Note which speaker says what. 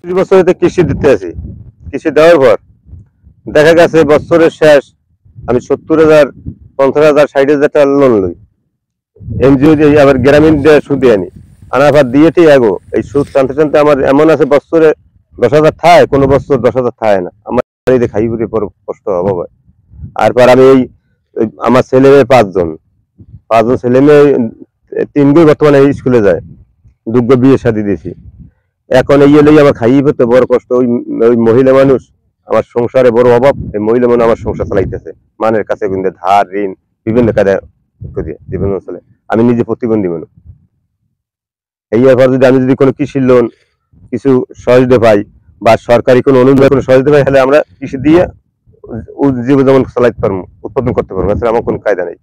Speaker 1: বছর কৃষি দিতে আছি, কৃষি দেওয়ার পর দেখা গেছে বছরের শেষ আমি 70,000, 50,000, 60,000 টাকা লোন লই এনজিও দিয়ে, আবার গ্রামীণ দিয়ে সুদে আনি, আনার পর দিয়েছি এগো এই সুদ টানতে টানতে আমার এমন আছে বছরে 10,000 থায়, কোনো বছর 10,000 থায় না। আমার খাই পরে বড় কষ্ট অভাব হয়। আর পর আমি আমার ছেলে মেয়ে 5 জন, 5 জন ছেলে মেয়ে, 3 জন বর্তমানে স্কুলে যায়, 2 বিয়ে শাদী দিয়েছি। এখন এই এলেই আমার খাইয়ে পেতে বড় কষ্ট। ওই ওই মহিলা মানুষ আমার সংসারে বড় অভাব, এই মহিলা মানুষ আমার সংসার চালাইতেছে মানের কাছে কিন্তু ধার ঋণ বিভিন্ন কাজে করিয়ে জীবন চলে। আমি নিজে প্রতিবন্ধী মানুষ। এই ব্যাপার যদি আমি যদি কোনো কৃষি লোন কিছু সহযোগিতা পাই বা সরকারি কোনো অনুদান কোনো সহযোগিতা পাই, তাহলে আমরা কৃষি দিয়ে জীবন যেমন চালাইতে পারবো, উৎপাদন করতে পারবো। আমার কোনো কায়দা নেই।